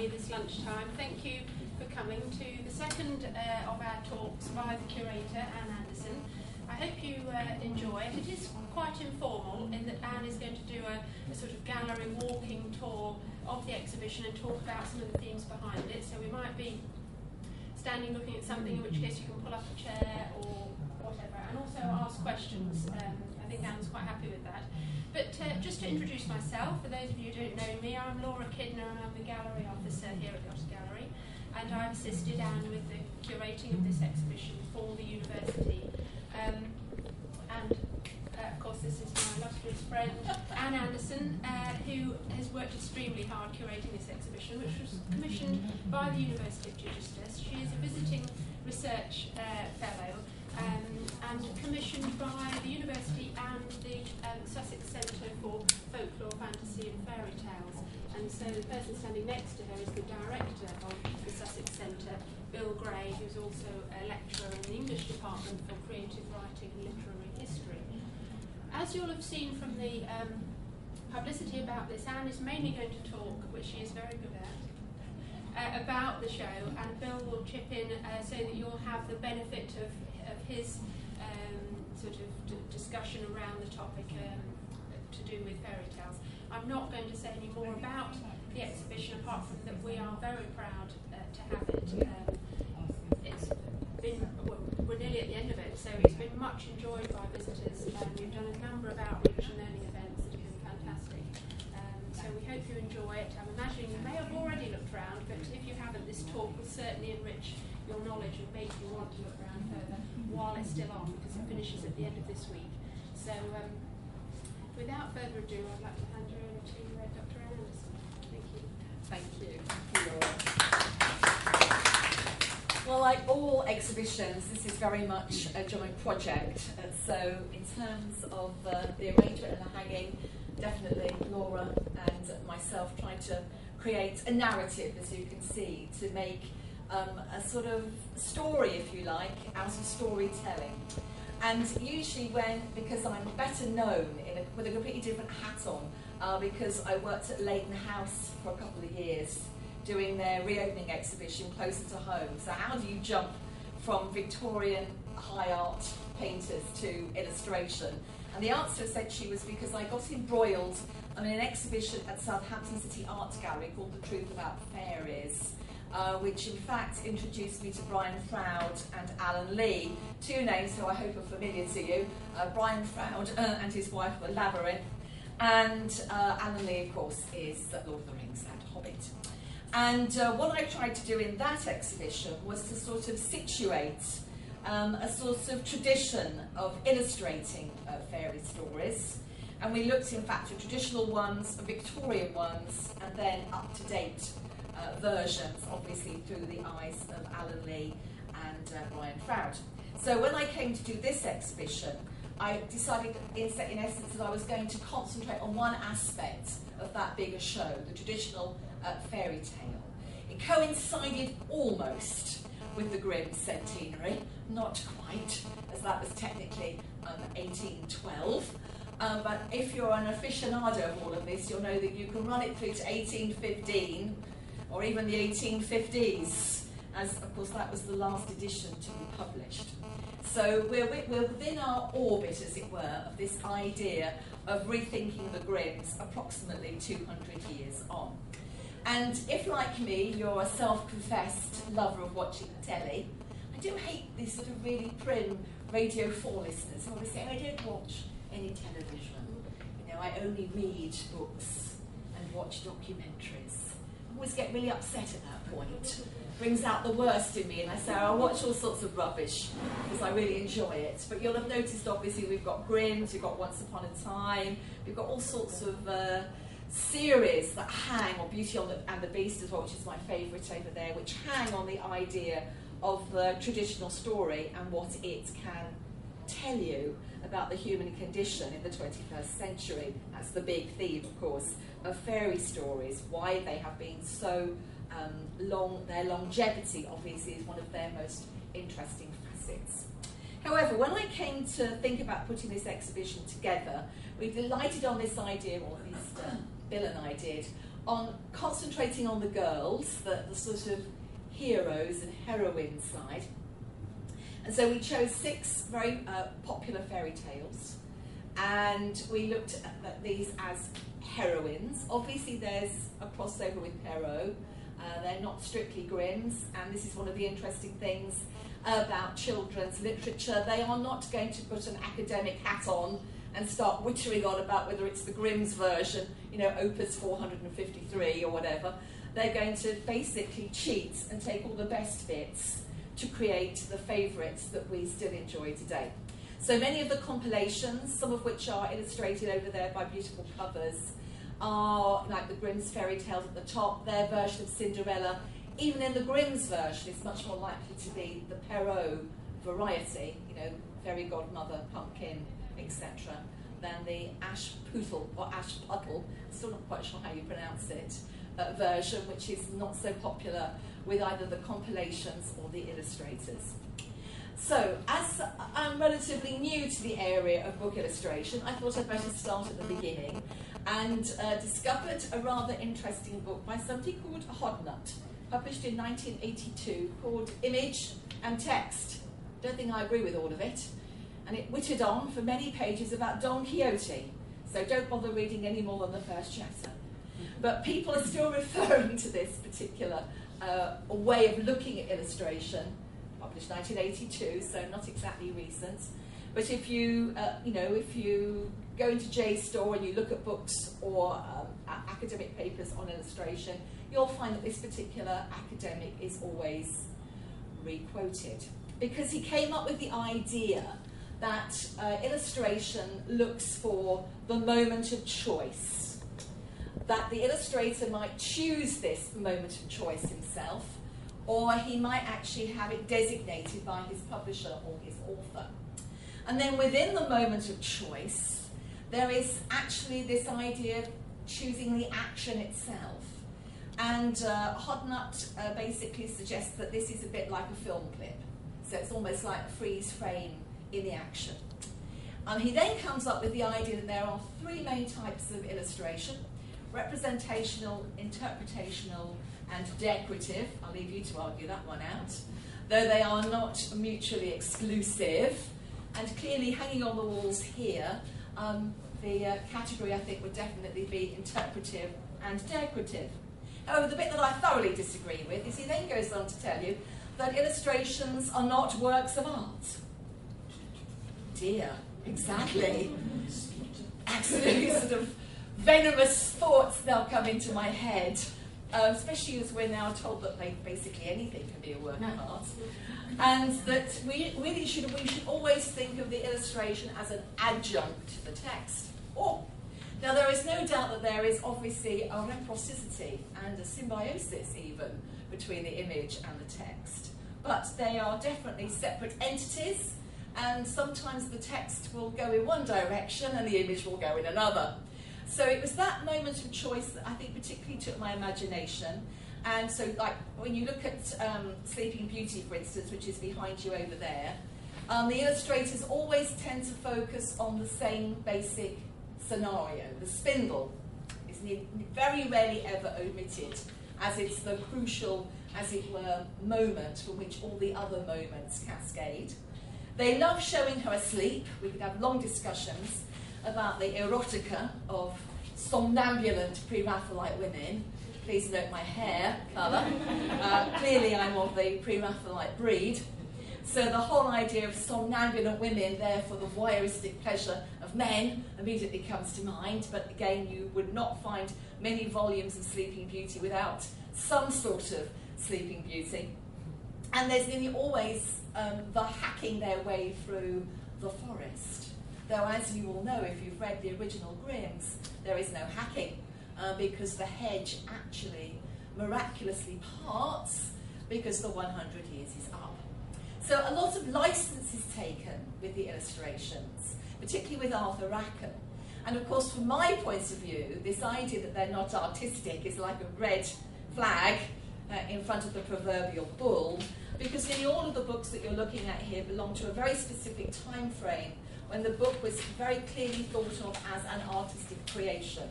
you this lunchtime. Thank you for coming to the second of our talks by the curator, Anne Andersen. I hope you enjoy it. It is quite informal in that Anne is going to do a sort of gallery walking tour of the exhibition and talk about some of the themes behind it. So we might be standing looking at something, in which case you can pull up a chair or whatever, and also ask questions. I think Anne's quite happy with that. But just to introduce myself, for those of you who don't know me, I'm Laura Kidner and I'm the gallery officer here at the Otter Gallery, and I've assisted Anne with the curating of this exhibition for the university. Of course, this is my illustrious friend Anne Andersen, who has worked extremely hard curating this exhibition, which was commissioned by the University of Chichester. She is a visiting research fellow and commissioned by the university and the Sussex Centre for Folklore, Fantasy and Fairy Tales. And so the person standing next to her is the director of the Sussex Centre, Bill Gray, who's also a lecturer in the English department for creative writing and literary history. As you'll have seen from the publicity about this, Anne is mainly going to talk, which she is very good at, about the show, and Bill will chip in so that you'll have the benefit of his sort of discussion around the topic to do with fairy tales. I'm not going to say any more about the exhibition, apart from that we are very proud to have it. It's been, well, we're nearly at the end of it, so it's been much enjoyed by visitors. We've done a number of outreach and learning events that have been fantastic. So we hope you enjoy it. I'm imagining you may have already looked around, but if you haven't, this talk will certainly enrich your knowledge and make you want to look around further while it's still on, because it finishes at the end of this week. So without further ado, I'd like to hand you over to Dr. Andersen. Thank you. Thank you. Thank you, Laura. Well, like all exhibitions, this is very much a joint project. So in terms of the arrangement and the hanging, definitely Laura and myself tried to create a narrative, as you can see, to make a sort of story, if you like, out of storytelling. And usually because I'm better known with a completely different hat on, because I worked at Leighton House for a couple of years doing their reopening exhibition closer to home. So how do you jump from Victorian high art painters to illustration? And the answer essentially was because I got embroiled in an exhibition at Southampton City Art Gallery called The Truth About Fairies, which in fact introduced me to Brian Froud and Alan Lee, two names who I hope are familiar to you. Brian Froud and his wife were Labyrinth, and Alan Lee, of course, is Lord of the Rings and Hobbit. And what I tried to do in that exhibition was to sort of situate a sort of tradition of illustrating fairy stories. And we looked, in fact, at traditional ones, Victorian ones, and then up-to-date versions, obviously through the eyes of Alan Lee and Brian Froud. So when I came to do this exhibition, I decided in essence that I was going to concentrate on one aspect of that bigger show, the traditional fairy tale. It coincided almost with the Grimm centenary, not quite, as that was technically 1812. But if you're an aficionado of all of this, you'll know that you can run it through to 1815 or even the 1850s, as of course that was the last edition to be published. So we're within our orbit, as it were, of this idea of rethinking the Grimms approximately 200 years on. And if, like me, you're a self-confessed lover of watching telly, I do hate these sort of really prim Radio 4 listeners who always say, I don't watch any television. You know, I only read books and watch documentaries. I always get really upset at that point. Brings out the worst in me, and I say, I watch all sorts of rubbish because I really enjoy it. But you'll have noticed, obviously, we've got Grimm, we've got Once Upon a Time, we've got all sorts of series that hang, or Beauty and the Beast as well, which is my favourite over there, which hang on the idea of the traditional story and what it can tell you about the human condition in the 21st century. That's the big theme, of course, of fairy stories, why they have been so long. Their longevity, obviously, is one of their most interesting facets. However, when I came to think about putting this exhibition together, we delighted on this idea, or at least Bill and I did, on concentrating on the girls, the sort of heroes and heroine side. And so we chose 6 very popular fairy tales, and we looked at these as heroines. Obviously there's a crossover with Perrault. They're not strictly Grimm's, and this is one of the interesting things about children's literature. They are not going to put an academic hat on and start wittering on about whether it's the Grimm's version, you know, opus 453 or whatever. They're going to basically cheat and take all the best bits to create the favourites that we still enjoy today. So many of the compilations, some of which are illustrated over there by beautiful covers, are like the Grimm's fairy tales at the top, their version of Cinderella. Even in the Grimm's version, it's much more likely to be the Perrault variety, you know, fairy godmother, pumpkin, etc., than the Ashputtel or Ashputtel, still not quite sure how you pronounce it, version, which is not so popular with either the compilations or the illustrators. So, as I'm relatively new to the area of book illustration, I thought I'd better start at the beginning, and discovered a rather interesting book by somebody called Hodnett, published in 1982, called Image and Text. Don't think I agree with all of it. And it wittered on for many pages about Don Quixote, so don't bother reading any more than the first chapter. But people are still referring to this particular way of looking at illustration, published 1982, so not exactly recent. But if you, if you go into JSTOR and you look at books or academic papers on illustration, you'll find that this particular academic is always re-quoted, because he came up with the idea that illustration looks for the moment of choice, that the illustrator might choose this moment of choice himself, or he might actually have it designated by his publisher or his author. And then within the moment of choice, there is actually this idea of choosing the action itself. And Hodnett basically suggests that this is a bit like a film clip. So it's almost like a freeze frame in the action. And he then comes up with the idea that there are 3 main types of illustration: representational, interpretational, and decorative. I'll leave you to argue that one out, though they are not mutually exclusive. And clearly hanging on the walls here, the category I think would definitely be interpretive and decorative. However, the bit that I thoroughly disagree with is he then goes on to tell you that illustrations are not works of art. Dear, exactly. Absolutely sort of venomous thoughts now come into my head, especially as we're now told that basically anything can be a work of art. And that we should always think of the illustration as an adjunct to the text. Now there is no doubt that there is obviously a reciprocity and a symbiosis even between the image and the text. But they are definitely separate entities, and sometimes the text will go in one direction and the image will go in another. So it was that moment of choice that I think particularly took my imagination. And so, like, when you look at Sleeping Beauty, for instance, which is behind you over there, the illustrators always tend to focus on the same basic scenario. The spindle is very rarely ever omitted, as it's the crucial, as it were, moment from which all the other moments cascade. They love showing her asleep. We could have long discussions about the erotica of somnambulant pre-Raphaelite women. Please note my hair colour. Clearly I'm of the pre-Raphaelite breed. So the whole idea of somnambulant women there for the voyeuristic pleasure of men immediately comes to mind. But again, you would not find many volumes of Sleeping Beauty without some sort of Sleeping Beauty. And there's nearly always the hacking their way through the forest. Though, as you all know, if you've read the original Grimm's, there is no hacking, because the hedge actually miraculously parts because the 100 years is up. So a lot of license is taken with the illustrations, particularly with Arthur Rackham. And of course, from my point of view, this idea that they're not artistic is like a red flag in front of the proverbial bull, because nearly all of the books that you're looking at here belong to a very specific time frame when the book was very clearly thought of as an artistic creation.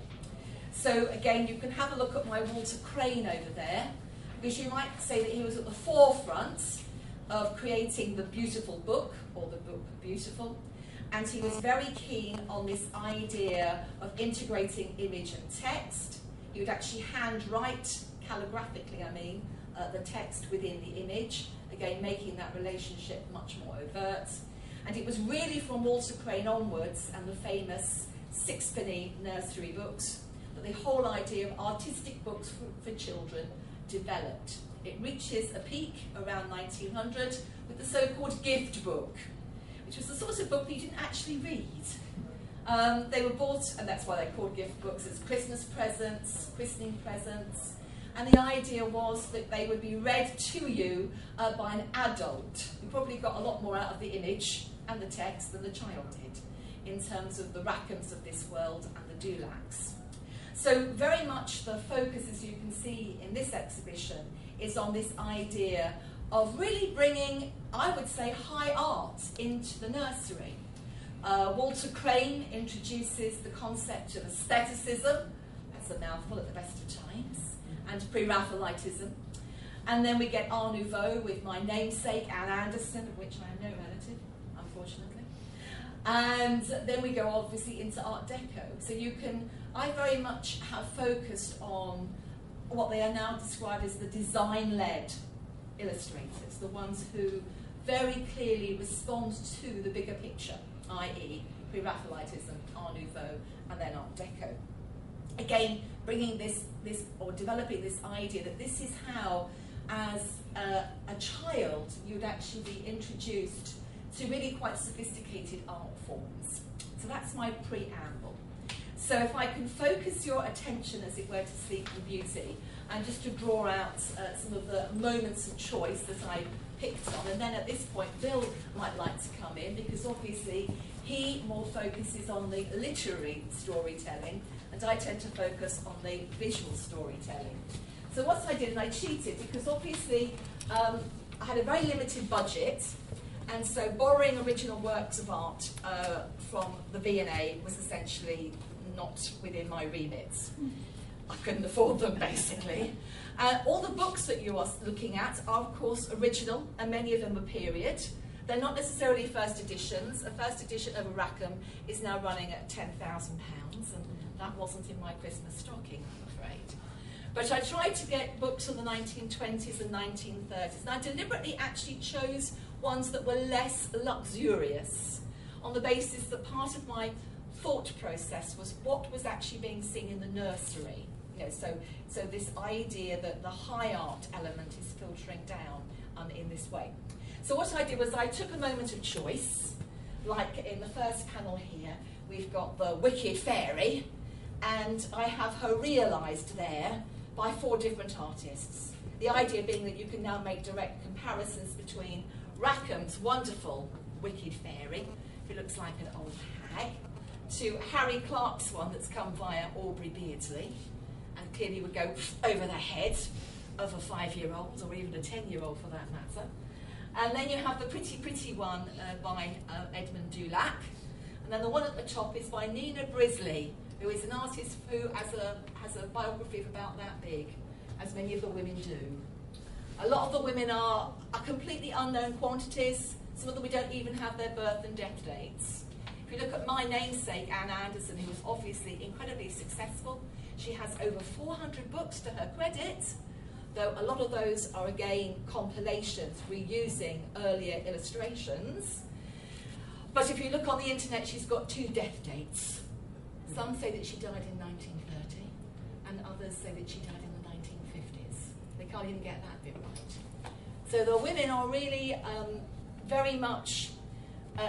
So again, you can have a look at my Walter Crane over there, because you might say that he was at the forefront of creating the beautiful book, or the book Beautiful, and he was very keen on this idea of integrating image and text. He would actually handwrite, calligraphically the text within the image, again making that relationship much more overt. And it was really from Walter Crane onwards and the famous sixpenny nursery books that the whole idea of artistic books for children developed. It reaches a peak around 1900 with the so-called gift book, which was the sort of book that you didn't actually read. They were bought, and that's why they're called gift books, as Christmas presents, christening presents, and the idea was that they would be read to you by an adult who probably got a lot more out of the image and the text than the child did, in terms of the Rackhams of this world and the Dulacks. So very much the focus, as you can see in this exhibition, is on this idea of really bringing, I would say, high art into the nursery. Walter Crane introduces the concept of aestheticism, that's a mouthful at the best of times, and pre-Raphaelitism. And then we get Art Nouveau with my namesake, Anne Andersen, of which I am no relative, unfortunately. And then we go obviously into Art Deco. So I very much have focused on what they are now described as the design-led illustrators, the ones who very clearly respond to the bigger picture, i.e. pre-Raphaelitism, Art Nouveau, and then Art Deco. Again, bringing this or developing this idea that this is how, as a child, you'd actually be introduced to really quite sophisticated art forms. So that's my preamble. So if I can focus your attention, as it were, to Sleep and Beauty, and just to draw out some of the moments of choice that I picked on, and then at this point Bill might like to come in, because obviously he more focuses on the literary storytelling, and I tend to focus on the visual storytelling. So what I did, and I cheated, because obviously I had a very limited budget, and so borrowing original works of art from the V&A was essentially not within my remits. I couldn't afford them, basically. All the books that you are looking at are, of course, original, and many of them are period. They're not necessarily first editions. A first edition of a Rackham is now running at £10,000, and that wasn't in my Christmas stocking, I'm afraid. But I tried to get books from the 1920s and 1930s, and I deliberately actually chose ones that were less luxurious, on the basis that part of my thought process was what was actually being seen in the nursery. You know, so this idea that the high art element is filtering down in this way. So what I did was I took a moment of choice, like in the first panel here, we've got the Wicked Fairy, and I have her realised there by 4 different artists. The idea being that you can now make direct comparisons between Rackham's wonderful Wicked Fairy, who looks like an old hag, to Harry Clark's one that's come via Aubrey Beardsley, and clearly would go over the head of a 5-year-old, or even a 10-year-old for that matter. And then you have the pretty, pretty one by Edmund Dulac, and then the one at the top is by Nina Brisley, who is an artist who has a biography of about that big, as many of the women do. A lot of the women are completely unknown quantities. Some of them we don't even have their birth and death dates. If you look at my namesake, Anne Andersen, who was obviously incredibly successful, she has over 400 books to her credit, though a lot of those are again compilations reusing earlier illustrations. But if you look on the internet, she's got 2 death dates. Some say that she died in 1930, and others say that she died in the 1950s. They can't even get that bit right. So the women are really very much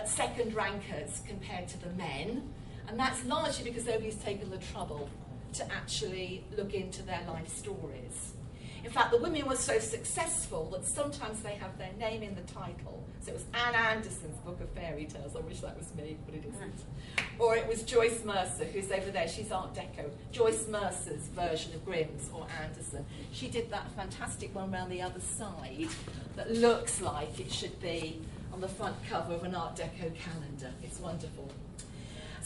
second rankers compared to the men, and that's largely because nobody's taken the trouble to actually look into their life stories. In fact, the women were so successful that sometimes they have their name in the title. So it was Anne Andersen's Book of Fairy Tales. I wish that was me, but it isn't. Or it was Joyce Mercer, who's over there. She's Art Deco. Joyce Mercer's version of Grimm's or Andersen. She did that fantastic one around the other side that looks like it should be on the front cover of an Art Deco calendar. It's wonderful.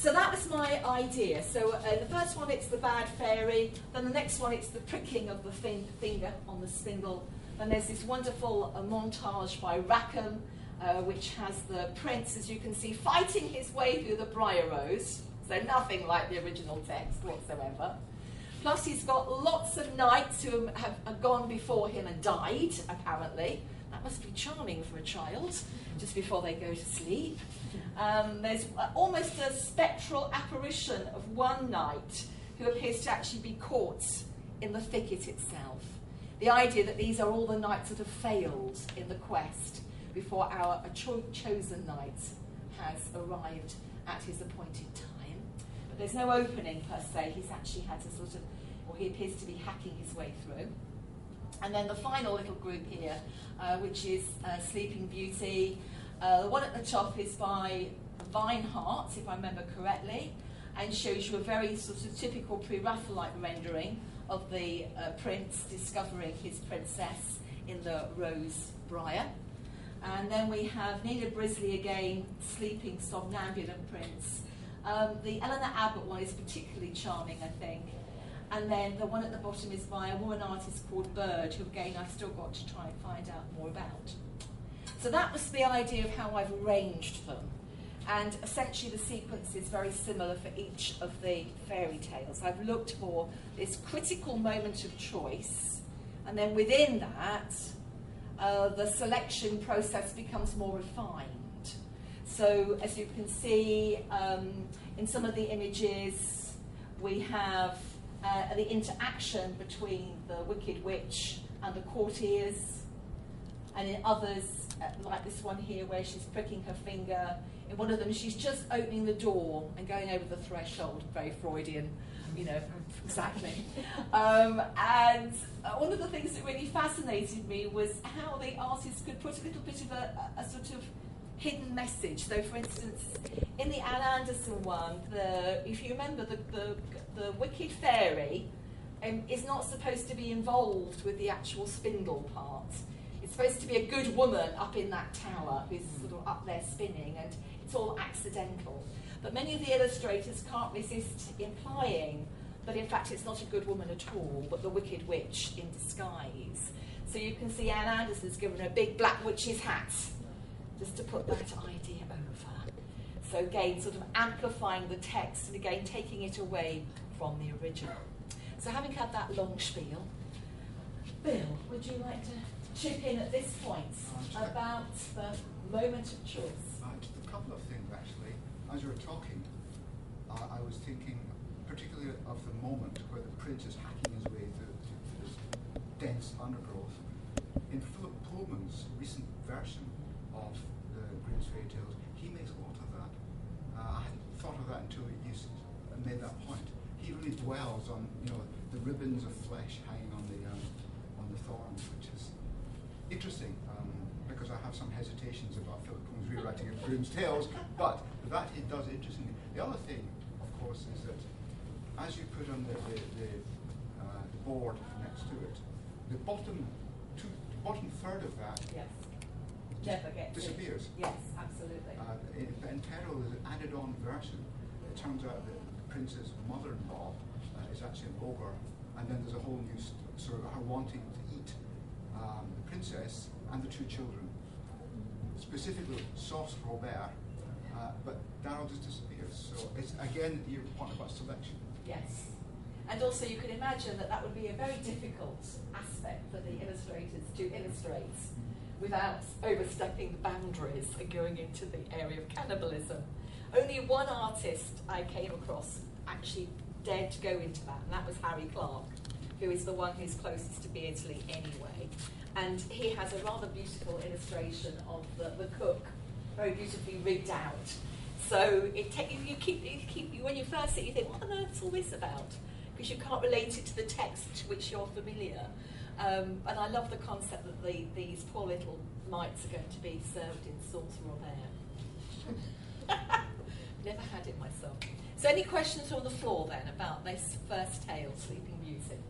So that was my idea. So the first one, it's the bad fairy. Then the next one, it's the pricking of the finger on the spindle. Then there's this wonderful montage by Rackham, which has the prince, as you can see, fighting his way through the briar rose. So nothing like the original text whatsoever. Plus he's got lots of knights who have gone before him and died, apparently. That must be charming for a child, just before they go to sleep. There's almost a spectral apparition of one knight who appears to actually be caught in the thicket itself. The idea that these are all the knights that have failed in the quest before our chosen knight has arrived at his appointed time. But there's no opening per se. He's actually had to sort of, or he appears to be hacking his way through. And then the final little group here, which is Sleeping Beauty. The one at the top is by Vinehart, if I remember correctly, and shows you a very sort of typical pre-Raphaelite rendering of the prince discovering his princess in the rose briar. And then we have Nina Brisley again, Sleeping Somnambulant Prince. The Eleanor Abbott one is particularly charming, I think. And then the one at the bottom is by a woman artist called Bird, who again I've still got to try and find out more about. So that was the idea of how I've arranged them. And essentially the sequence is very similar for each of the fairy tales. I've looked for this critical moment of choice, and then within that, the selection process becomes more refined. So as you can see in some of the images, we have the interaction between the Wicked Witch and the courtiers, and in others, like this one here where she's pricking her finger. In one of them, she's just opening the door and going over the threshold, very Freudian, you know, exactly. And one of the things that really fascinated me was how the artist could put a little bit of a sort of hidden message. So, for instance, in the Anne Andersen one, if you remember, the Wicked Fairy is not supposed to be involved with the actual spindle part. It's supposed to be a good woman up in that tower who's sort of up there spinning, and it's all accidental. But many of the illustrators can't resist implying that in fact it's not a good woman at all, but the Wicked Witch in disguise. So you can see Anne Andersen's given her a big black witch's hat, just to put that idea over. So again, sort of amplifying the text and again taking it away from the original. So having had that long spiel, Bill, would you like to chip in at this point about the moment of choice? Just a couple of things actually. As you were talking, I was thinking particularly of the moment where the prince is hacking his way through this dense undergrowth. In Philip Pullman's recent version of the Grimm's fairy tales, he makes a lot of that. I hadn't thought of that until you made that point. He really dwells on, you know, the ribbons of flesh hanging on the thorns, which is interesting because I have some hesitations about Philip Pullman's rewriting of Grimm's tales, but that he does interestingly. The other thing, of course, is that as you put on the board next to it, the bottom third of that disappears. Yes, absolutely. In Terrell, there's an added-on version. It turns out that the prince's mother-in-law is actually an ogre, and then there's a whole new sort of her wanting to eat the princess and the two children, specifically Sauce Robert, but Darryl just disappears. So it's again your point about selection. Yes. And also you can imagine that would be a very difficult aspect for the illustrators to illustrate without overstepping the boundaries and going into the area of cannibalism. Only one artist I came across actually dared to go into that, and that was Harry Clark, who is the one who's closest to Beardsley anyway. And he has a rather beautiful illustration of the cook, very beautifully rigged out. So when you first see it, you think, what on earth is all this about? Because you can't relate it to the text to which you're familiar. And I love the concept that these poor little mites are going to be served in sauce Robert. Never had it myself. So any questions from the floor then about this first tale, Sleeping Beauty?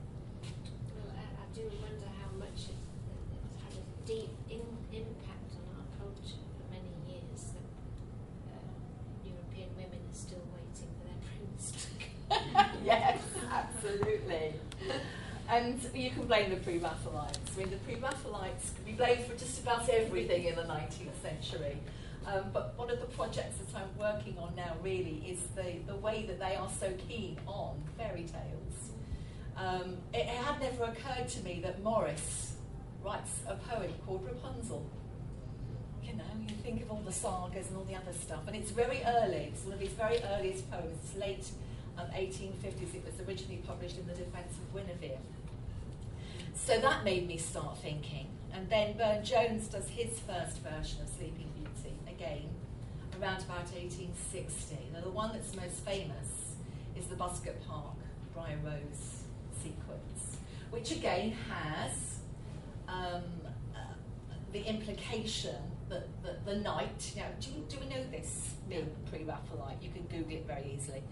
Well, I do wonder how much it had a deep impact on our culture for many years, that European women are still waiting And you can blame the Pre-Raphaelites. I mean, the Pre-Raphaelites can be blamed for just about everything in the 19th century. But one of the projects that I'm working on now really is the way that they are so keen on fairy tales. It had never occurred to me that Morris writes a poem called Rapunzel. You know, you think of all the sagas and all the other stuff, and it's very early. It's one of his very earliest poems. It's late 1850s. It was originally published in the Defence of Guinevere. So that made me start thinking. And then Burne-Jones does his first version of Sleeping Beauty, again, around about 1860. Now, the one that's most famous is the Buscott Park Briar Rose sequence, which again has the implication that the night, you know, do we know this, being Pre-Raphaelite? You can Google it very easily.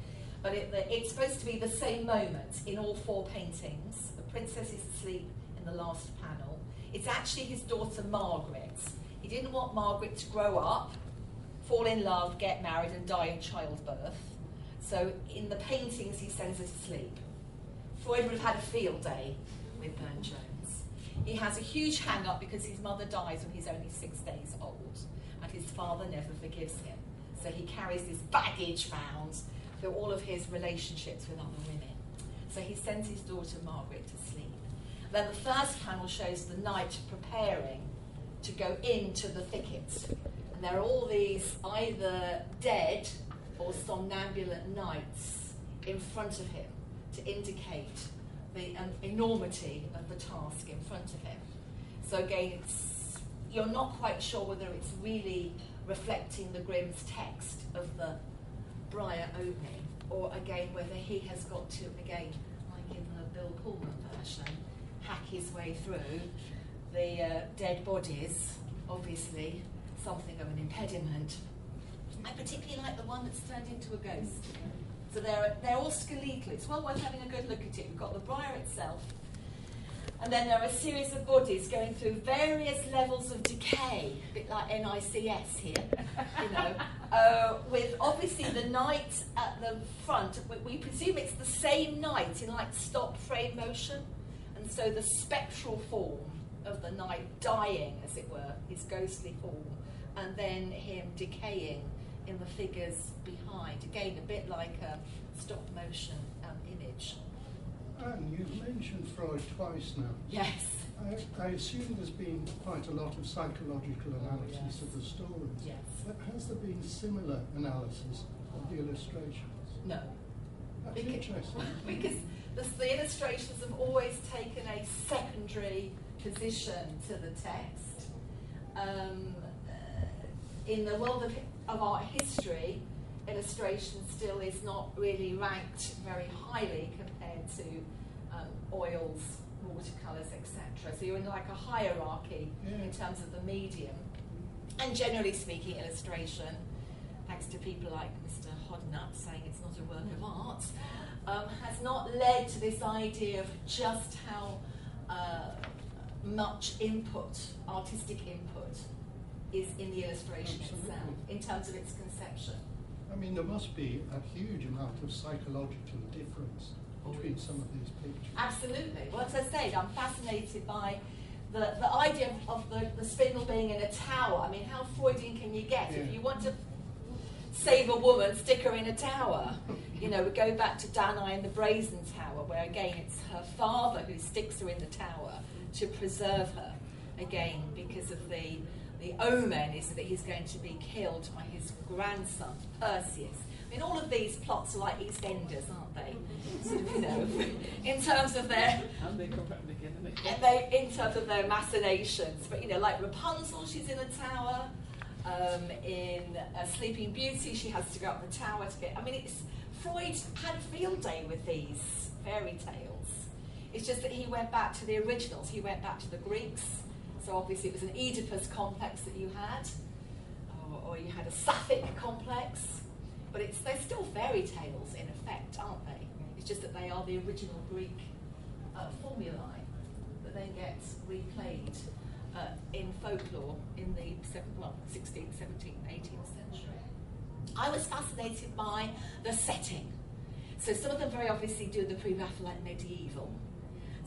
But it's supposed to be the same moment in all four paintings. The princess is asleep in the last panel. It's actually his daughter Margaret. He didn't want Margaret to grow up, fall in love, get married and die in childbirth. So in the paintings he sends her to sleep. Freud would have had a field day with Burne-Jones. He has a huge hang-up because his mother dies when he's only 6 days old, and his father never forgives him. So he carries this baggage round through all of his relationships with other women. So he sends his daughter Margaret to sleep. Then the first panel shows the knight preparing to go into the thicket. And there are all these either dead or somnambulant knights in front of him to indicate the enormity of the task in front of him. So again, you're not quite sure whether it's really reflecting the Grimm's text of the Briar opening, or again whether he has got to, again, like in the Bill Pullman version, hack his way through the dead bodies, obviously something of an impediment. I particularly like the one that's turned into a ghost. So they're all skeletal. It's well worth having a good look at it. We've got the Briar itself, and then there are a series of bodies going through various levels of decay, a bit like NICS here, you know, with obviously the knight at the front. We presume it's the same knight in like stop frame motion, and so the spectral form of the knight dying, as it were, his ghostly form, and then him decaying in the figures behind. Again, a bit like a stop motion image. Anne, you've mentioned Freud twice now. Yes. I assume there's been quite a lot of psychological analysis of the stories. Yes. But has there been similar analysis of the illustrations? No. That's interesting. Because the illustrations have always taken a secondary position to the text. In the world of art history, illustration still is not really ranked very highly compared to oils, watercolours, etc. So you're in like a hierarchy in terms of the medium. And generally speaking, illustration, thanks to people like Mr. Hodnett saying it's not a work of art, has not led to this idea of just how much input, artistic input, is in the illustration itself, in terms of its conception. I mean, there must be a huge amount of psychological difference between some of these pictures. Absolutely. Well, as I said, I'm fascinated by the idea of the spindle being in a tower. I mean, how Freudian can you get? If you want to save a woman, stick her in a tower. You know, we go back to Danae and the Brazen Tower, where again it's her father who sticks her in the tower to preserve her, again, because of the omen is that he's going to be killed by his grandson, Perseus. I mean, all of these plots are like EastEnders, aren't they? Sort of, you know, in terms of their in terms of their machinations. But you know, like Rapunzel, she's in a tower. In Sleeping Beauty, she has to go up the tower to get. I mean, Freud had a field day with these fairy tales. It's just that he went back to the originals. He went back to the Greeks. So obviously it was an Oedipus complex that you had, or you had a Sapphic complex, but they're still fairy tales in effect, aren't they? It's just that they are the original Greek formulae that then get replayed in folklore in the 16th, 17th, 18th century. I was fascinated by the setting. So some of them very obviously do the Pre-Raphaelite medieval.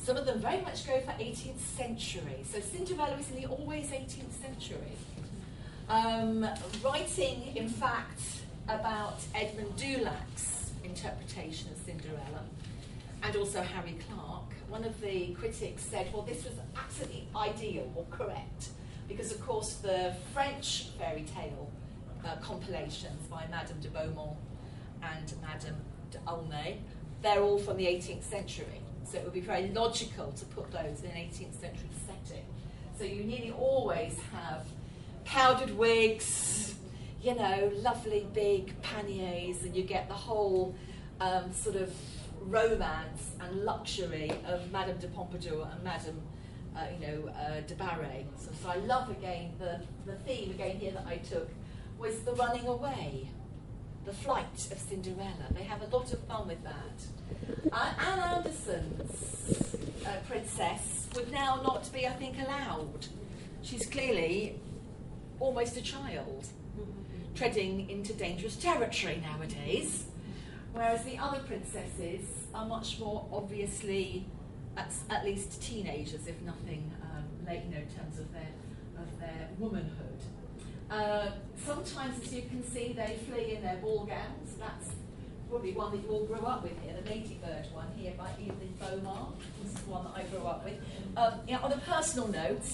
Some of them very much go for 18th century. So Cinderella is in the always 18th century. Writing, in fact, about Edmund Dulac's interpretation of Cinderella, and also Harry Clark, one of the critics said, well, this was absolutely ideal or correct, because of course the French fairy tale compilations by Madame de Beaumont and Madame d'Aulnay, they're all from the 18th century. So it would be very logical to put those in an 18th century setting. So you nearly always have powdered wigs, you know, lovely big panniers, and you get the whole sort of romance and luxury of Madame de Pompadour and Madame de Barret. So I love, again, the theme again here that I took was the running away, the flight of Cinderella. They have a lot of fun with that. Anne Andersen's princess would now not be, I think, allowed. She's clearly almost a child, treading into dangerous territory nowadays, whereas the other princesses are much more obviously, at least teenagers, if nothing late, in terms of their womanhood. Sometimes, as you can see, they flee in their ball gowns. That's probably one that you all grew up with here, the Ladybird one here by Evelyn Beaumont. This is one that I grew up with. On a personal note,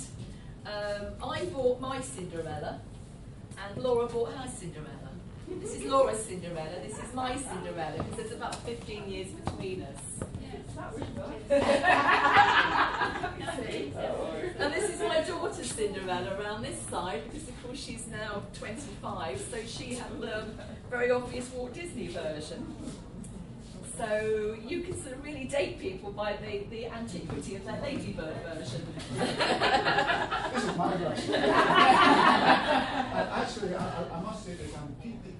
I bought my Cinderella, and Laura bought her Cinderella. This is Laura's Cinderella, this is my Cinderella, because there's about 15 years between us. Yes, that was And this is my daughter's Cinderella around this side, because of course she's now 25, so she had the very obvious Walt Disney version. So you can sort of really date people by the antiquity of their Ladybird version. This is my version. Actually, I must say that people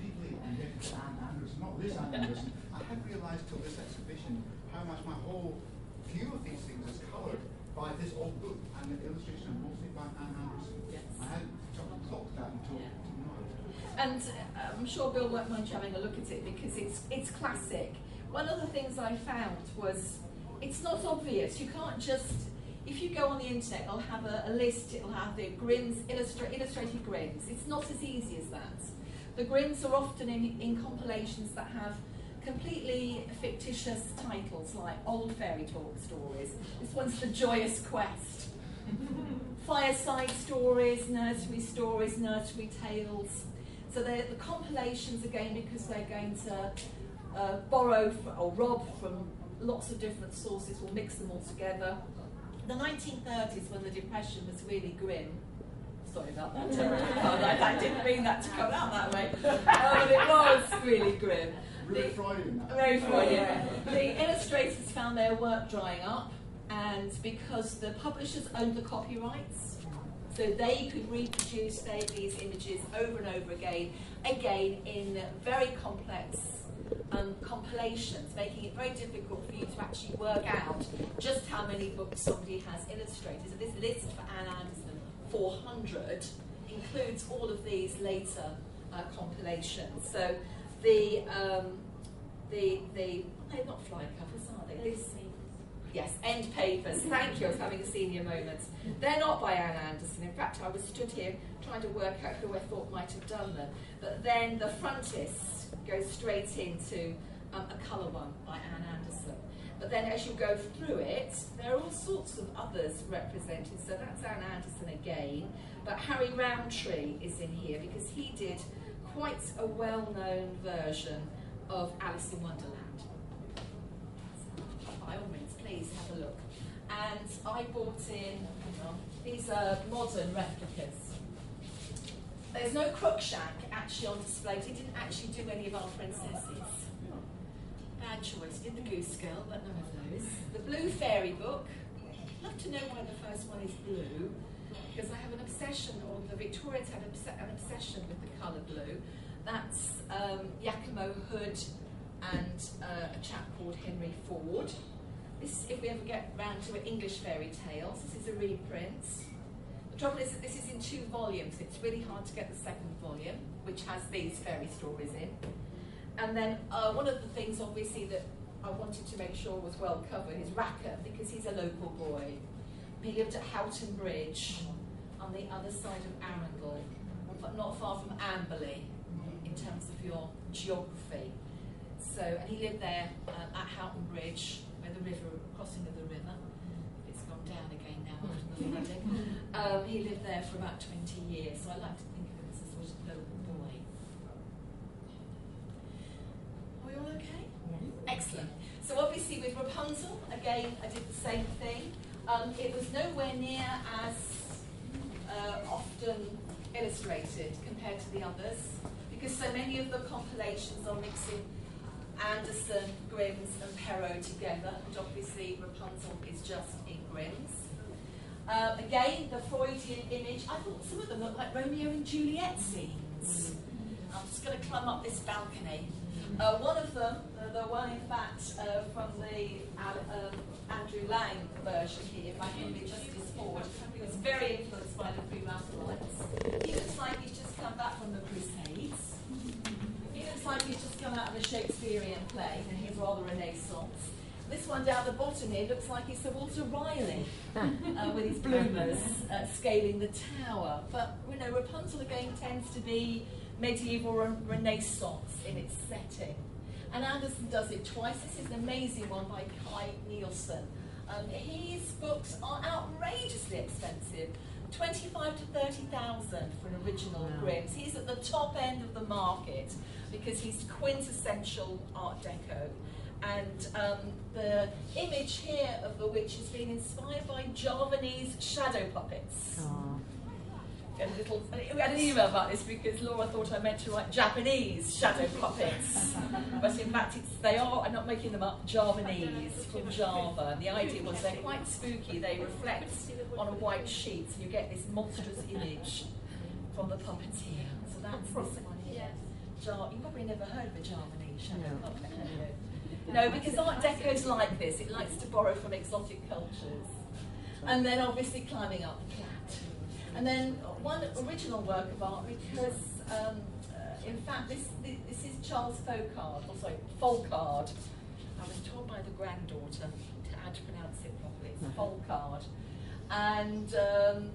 indebted to Anne Andersen, not this Anne Andersen. I hadn't realised till this exhibition how much my whole view of these things is coloured by this old book and the illustration mostly by Anne Andersen. Yes. I hadn't clocked that until now. And I'm sure Bill won't mind you having a look at it, because it's classic. One of the things I found was it's not obvious. You can't just, if you go on the internet, it'll have a list, it'll have the Grimm's, illustrated Grimms. It's not as easy as that. The Grimms are often in compilations that have completely fictitious titles, like old fairy tale stories. This one's The Joyous Quest. Fireside stories, nursery tales. So they're the compilations, again, because they're going to borrow or rob from lots of different sources, we'll mix them all together. The 1930s, when the Depression was really grim, sorry about that, I didn't mean that to come out that way, but it was really grim. Very Freudian. Very Freudian. The illustrators found their work drying up, and because the publishers owned the copyrights, so they could reproduce these images over and over again in very complex compilations, making it very difficult for you to actually work out just how many books somebody has illustrated. So this list for Anne Andersen, 400, includes all of these later compilations. So they're not fly covers, are they? Yes, end papers. Thank you, I was having a senior moment. They're not by Anne Andersen. In fact, I was stood here trying to work out who I thought might have done them. But then the frontispiece goes straight into a colour one by Anne Andersen. But then as you go through it, there are all sorts of others represented. So that's Anne Andersen again. But Harry Roundtree is in here because he did quite a well-known version of Alice in Wonderland. By all means, please have a look. And I bought in, these are modern replicas. There's no Crookshank actually on display. He didn't actually do any of our princesses. Bad choice. Did the Goose Girl, but none of those. The Blue Fairy Book. I'd love to know why the first one is blue, because I have an obsession, or the Victorians had an obsession with the colour blue. That's Yakimo Hood and a chap called Henry Ford. This, if we ever get round to English fairy tales, this is a reprint. The trouble is that this is in 2 volumes. It's really hard to get the second volume, which has these fairy stories in. And then one of the things, obviously, that I wanted to make sure was well covered is Rackham, because he's a local boy. He lived at Houghton Bridge on the other side of Arundel, but not far from Amberley in terms of your geography. So, and he lived there at Houghton Bridge, where the river, crossing of the river, it's gone down again now after the flooding. He lived there for about 20 years, so I like to think of him as a sort of local boy. Are we all okay? Yeah. Excellent. So obviously with Rapunzel, again, I did the same thing. It was nowhere near as often illustrated compared to the others, because so many of the compilations are mixing Andersen, Grimm's and Perrault together, and obviously Rapunzel is just in Grimm's. Again, the Freudian image, I thought some of them looked like Romeo and Juliet scenes. I'm just going to climb up this balcony. One of them, the one in fact from the Andrew Lang version here, by Henry Justice Ford, who was very influenced by the Pre-Raphaelites. He looks like he's just come back from the Crusades. He looks like he's just come out of a Shakespearean play, and he's rather Renaissance. This one down the bottom here looks like he's Sir Walter Raleigh with his bloomers scaling the tower. But you know, Rapunzel again tends to be medieval and Renaissance in its setting. And Andersen does it twice. This is an amazing one by Kai Nielsen. His books are outrageously expensive. 25 to 30,000 for an original Grimm's. He's at the top end of the market because he's quintessential Art Deco. And the image here of the witch has been inspired by Javanese shadow puppets. We had an email about this because Laura thought I meant to write Japanese shadow puppets. But in fact, they are, I'm not making them up, Javanese from Java. And the idea was they're quite spooky. They reflect on a white sheet, so you get this monstrous image from the puppeteer. So that's this one here. You've probably never heard of a Javanese shadow puppet, have you? No, because Art Deco's like this. It likes to borrow from exotic cultures. And then obviously climbing up the plat. And then one original work of art, because in fact this is Charles Folklore. I was told by the granddaughter how to pronounce it properly. It's Folklore. And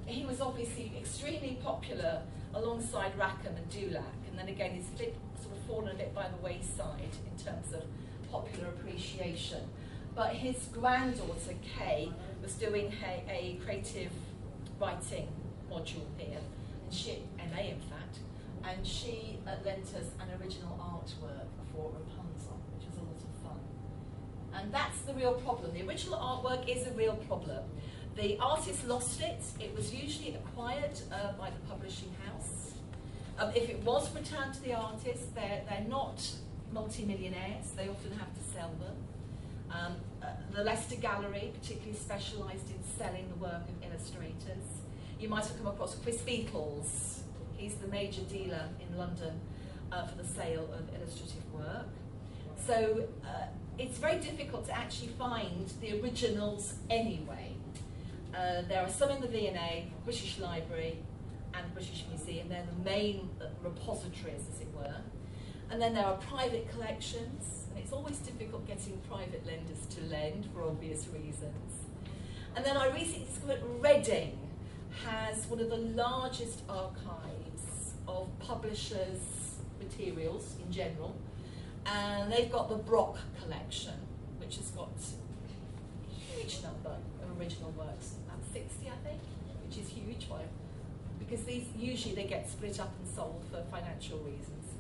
he was obviously extremely popular alongside Rackham and Dulac. And then again, he's sort of fallen a bit by the wayside in terms of popular appreciation. But his granddaughter, Kay, was doing a creative writing module here, and she, MA in fact, and she lent us an original artwork for Rapunzel, which was a lot of fun. And that's the real problem. The original artwork is a real problem. The artist lost it. It was usually acquired by the publishing house. If it was returned to the artist, they're not multi-millionaires. They often have to sell them. The Leicester Gallery particularly specialised in selling the work of illustrators. You might have come across Chris Beatles. He's the major dealer in London for the sale of illustrative work. So it's very difficult to actually find the originals anyway. There are some in the V&A, British Library and the British Museum. They're the main repositories, as it were. And then there are private collections, and it's always difficult getting private lenders to lend for obvious reasons. And then I recently discovered Reading has one of the largest archives of publishers' materials in general, and they've got the Brock collection, which has got a huge number of original works, about 60 I think, which is huge, because these usually they get split up and sold for financial reasons,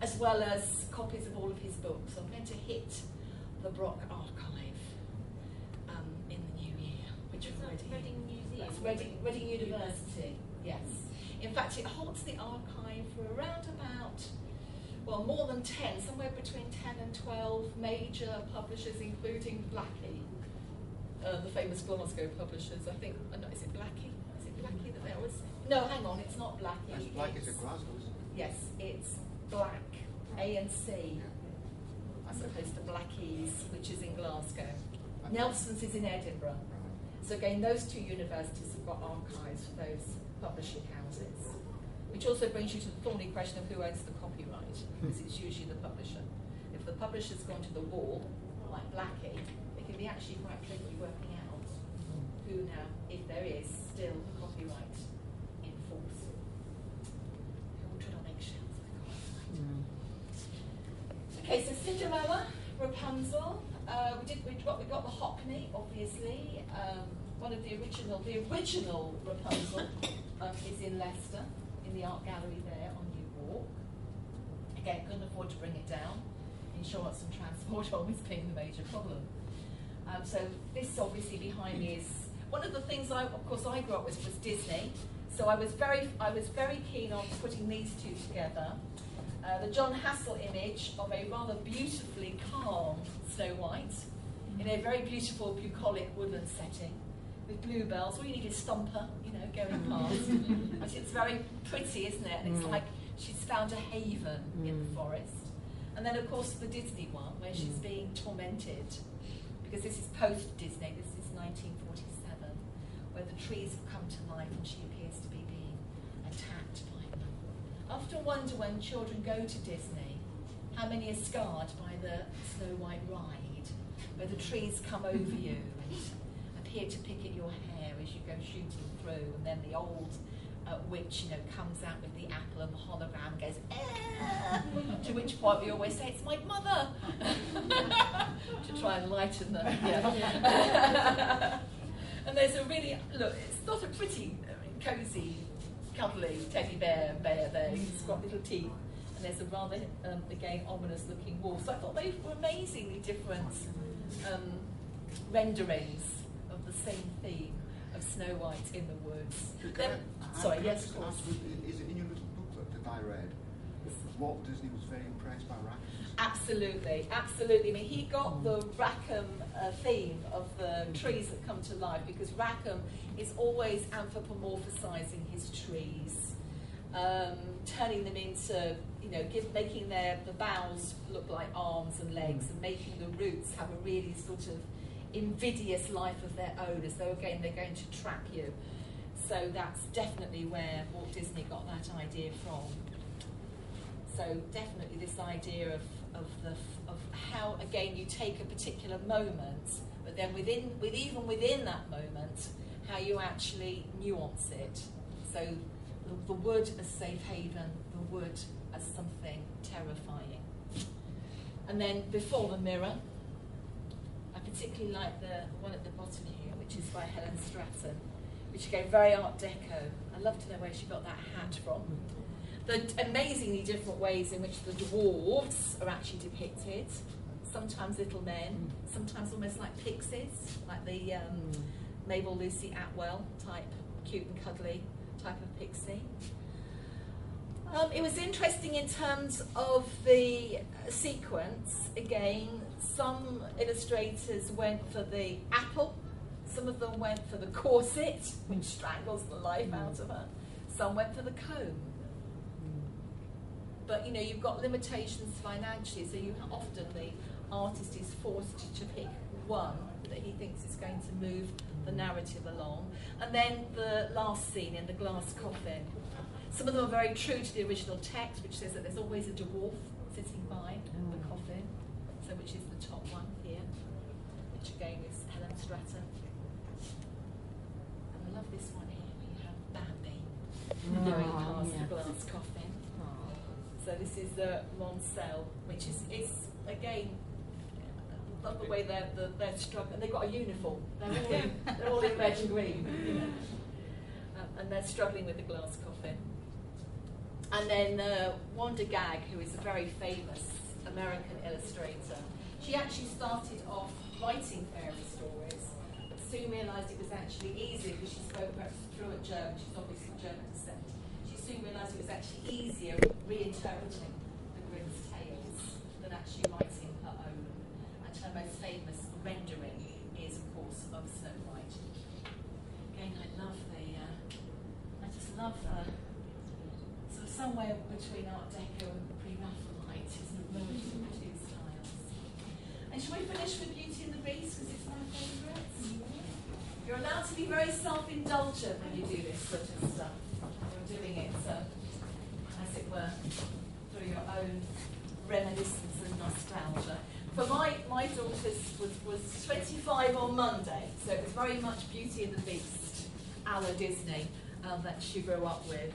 as well as copies of all of his books. I'm going to hit the Brock archive in the new year, which is Reading Museum. That's Reading University, yes. In fact, it holds the archive for around about, well, more than 10, somewhere between 10 and 12 major publishers, including Blackie, the famous Glasgow publishers. I think, is it Blackie? Is it Blackie that there was? No, hang on, it's not Blackie. Yes, Blackie's at Glasgow, isn't it? Yes, it's Black, A&C, as opposed to Blackie's, which is in Glasgow. Nelson's is in Edinburgh. So again, those two universities have got archives for those publishing houses, which also brings you to the thorny question of who owns the copyright, because it's usually the publisher. If the publisher's gone to the wall, like Blackie, it can be actually quite tricky working out who now, if there is still copyright in force. We'll tread on eggshells. Okay, so Cinderella, Rapunzel. We got the Hockney, obviously. One of the original Rapunzel is in Leicester, in the art gallery there on New Walk. Again, couldn't afford to bring it down. Insurance and transport always being the major problem. So this obviously behind me is one of the things I grew up with was Disney. So I was very keen on putting these two together. The John Hassel image of a rather beautifully calm Snow White in a very beautiful bucolic woodland setting with bluebells. All you need is Stomper, going past. But it's very pretty, isn't it? And it's like she's found a haven in the forest. And then, of course, the Disney one, where she's being tormented, because this is post-Disney, this is 1947, where the trees have come to life and she appears to be being attacked by them. I often wonder when children go to Disney, how many are scarred by the Snow White ride, where the trees come over you and appear to pick at your hair as you go shooting through, and then the old witch, comes out with the apple and the hologram and goes, to which point we always say, it's my mother, to try and lighten them. Yeah. And there's a really, look, it's not a pretty, cosy, cuddly teddy bear there. He's got little teeth. And there's a rather, again, ominous looking wolf. So I thought they were amazingly different renderings of the same theme of Snow White in the woods. Sorry, yes, of course. Is it in your little booklet that I read? Walt Disney was very impressed by Rackhams. Absolutely, absolutely. I mean, he got the Rackham theme of the trees that come to life, because Rackham is always anthropomorphizing his trees, turning them into, making the boughs look like arms and legs, and making the roots have a really sort of invidious life of their own, as though again they're going to trap you. So that's definitely where Walt Disney got that idea from. So definitely this idea of how again you take a particular moment, but then even within that moment, how you actually nuance it. So the wood as safe haven, the wood as something terrifying. And then Before the Mirror, I particularly like the one at the bottom here, which is by Helen Stratton, which again, very Art Deco. I'd love to know where she got that hat from. The amazingly different ways in which the dwarves are actually depicted. Sometimes little men, sometimes almost like pixies, like the Mabel Lucy Atwell type, cute and cuddly type of pixie. It was interesting in terms of the sequence. Again, some illustrators went for the apple, some of them went for the corset, which strangles the life out of her. Some went for the comb. But you've got limitations financially, so often the artist is forced to pick one that he thinks is going to move the narrative along. And then the last scene in the glass coffin. Some of them are very true to the original text, which says that there's always a dwarf sitting by the coffin, so which is the top one here, which again is Helen Stratton. And I love this one here, where you have Bambi going past the glass coffin. So this is the Moncel, which is again, love the way they're struggling. They've got a uniform. They're all in red and green, and they're struggling with the glass coffin. And then Wanda Gag, who is a very famous American illustrator, she actually started off writing fairy stories, but soon realised it was actually easier because she spoke fluent German. She's obviously German descent. She soon realised it was actually easier reinterpreting the Grimm's tales than actually writing her own. And her most famous rendering is, of course, of Snow White. Again, I just love the sort of somewhere between Art Deco and Pre-Raphaelite is the merging of the two styles. And shall we finish with Beauty and the Beast, because it's my favourite? You're allowed to be very self-indulgent when you do this sort of stuff. You're doing it, as it were, through your own reminiscence and nostalgia. But my daughter's was 25 on Monday, so it was very much Beauty and the Beast, a la Disney, that she grew up with.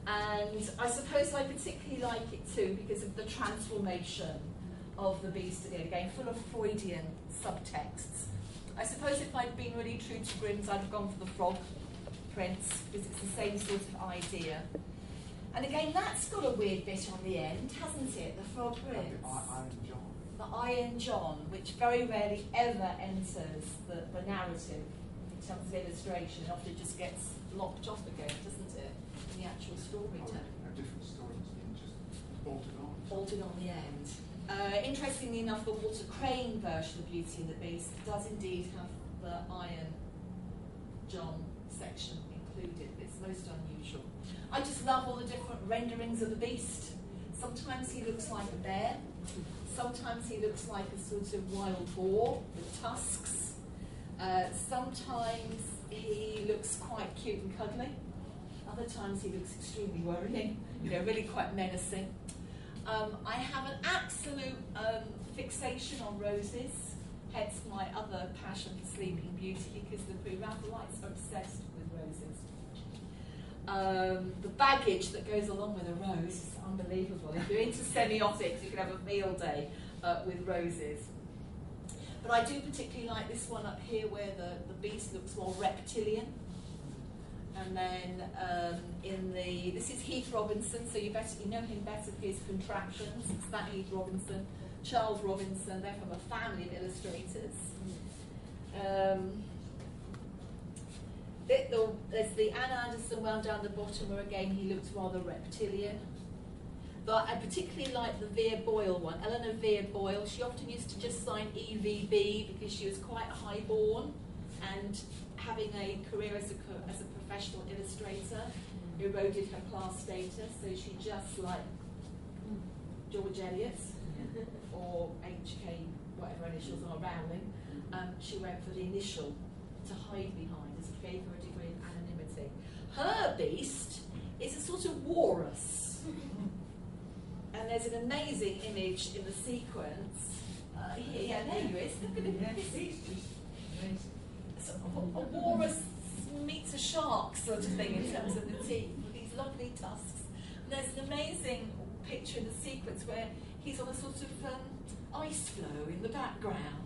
And I suppose I particularly like it too because of the transformation of the Beast again, full of Freudian subtexts. I suppose if I'd been really true to Grimm's, I'd have gone for the frog prince, because it's the same sort of idea. And again, that's got a weird bit on the end, hasn't it? The frog prince. The Iron John, which very rarely ever enters the narrative in terms of illustration. Often just gets locked off again, doesn't it, in the actual storytelling. A different story has been just bolted on. Bolted on the end. Interestingly enough, the Walter Crane version of Beauty and the Beast does indeed have the Iron John section included. It's most unusual. I just love all the different renderings of the Beast. Sometimes he looks like a bear. Sometimes he looks like a sort of wild boar with tusks. Sometimes he looks quite cute and cuddly. Other times he looks extremely worrying, really quite menacing. I have an absolute fixation on roses, hence my other passion for Sleeping Beauty, because the Pre-Raphaelites are obsessed with roses. The baggage that goes along with a rose is unbelievable. If you're into semiotics, you can have a field day with roses. But I do particularly like this one up here where the beast looks more reptilian. And then this is Heath Robinson, so you know him better for his contractions. It's that Heath Robinson, Charles Robinson. They're from a family of illustrators. There's the Anne Andersen well down the bottom, where again he looks rather reptilian. But I particularly like the Vere Boyle one, Eleanor Vere Boyle. She often used to just sign EVB because she was quite highborn, and having a career as a professional illustrator eroded her class status, so she just like George Eliot or HK, whatever initials are, Rowling, she went for the initial to hide behind, as it gave her a degree of anonymity. Her beast is a sort of walrus, and there's an amazing image in the sequence. Here, there you is. Look at it. So a walrus meets a shark sort of thing in terms of the teeth, with these lovely tusks. And there's an amazing picture in the sequence where he's on a sort of ice floe in the background.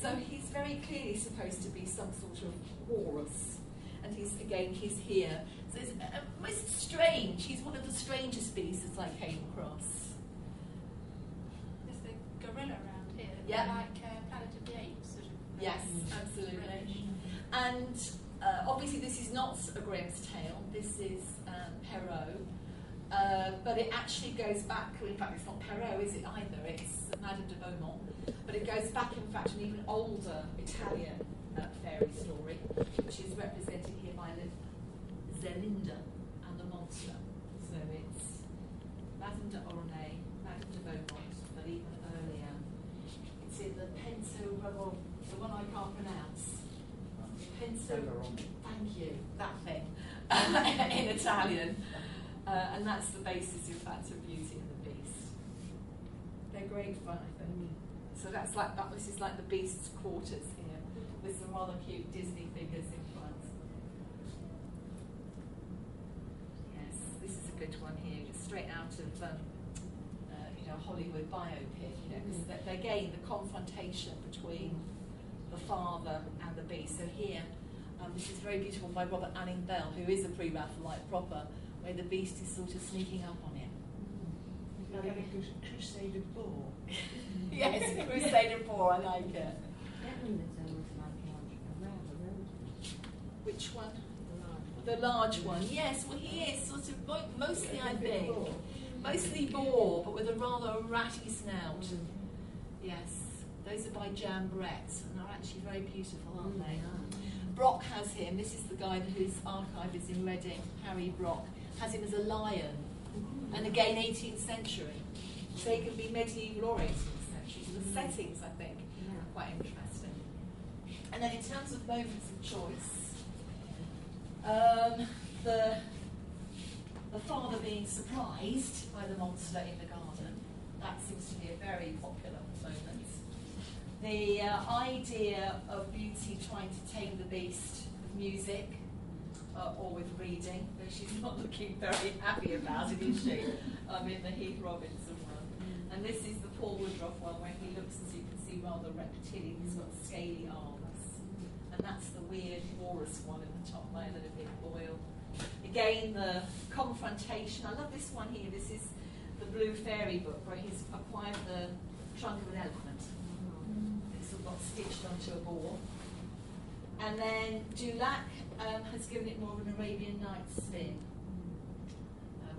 So he's very clearly supposed to be some sort of walrus. And he's here. So it's most strange. He's one of the strangest beasts I came across. There's the gorilla around here. Yeah. Like Planet of the Apes, sort of. Yes, absolutely. And obviously this is not a Grimm's tale, this is Perrault, but it actually goes back, in fact it's not Perrault, is it either, it's Madame de Beaumont, but it goes back in fact to an even older Italian fairy story, which is represented here by Zelinda and the Monster. So it's Madame de Aulnay, Madame de Beaumont, but even earlier. It's in the Penso, well, the one I can't pronounce. Thank you, that thing, in Italian. And that's the basis, in fact, of Beauty and the Beast. They're great fun, I think. So that's like that. This is like the Beast's quarters here, with some rather cute Disney figures in front. Yes, this is a good one here, just straight out of Hollywood biopic. Because again, the confrontation between the father and the beast. So here, this is very beautiful by Robert Anning Bell, who is a pre-Raphaelite proper, where the beast is sort of sneaking up on him. Like a crusader boar. Yes, a crusader boar, I like it. Which one? The large one. Yes, well he is sort of mostly, I think, mostly boar, but with a rather ratty snout. Yes. Those are by Jan Brett, and are actually very beautiful, aren't they? Brock has him, this is the guy whose archive is in Reading, Harry Brock, has him as a lion, and again 18th century. So he can be medieval or 18th century. So the settings, I think, are quite interesting. And then in terms of moments of choice, the father being surprised by the monster in the garden, that seems to be a very popular moment. The idea of beauty trying to tame the beast with music or with reading, though she's not looking very happy about it, is she? In the Heath Robinson one. And this is the Paul Woodruff one where he looks, as you can see, rather reptilian. He's got scaly arms. And that's the weird walrus one in the top there, that a big boil. Again, the confrontation. I love this one here. This is the Blue Fairy book where he's acquired the trunk of an elephant. It's all got stitched onto a boar. And then Dulac has given it more of an Arabian Nights spin,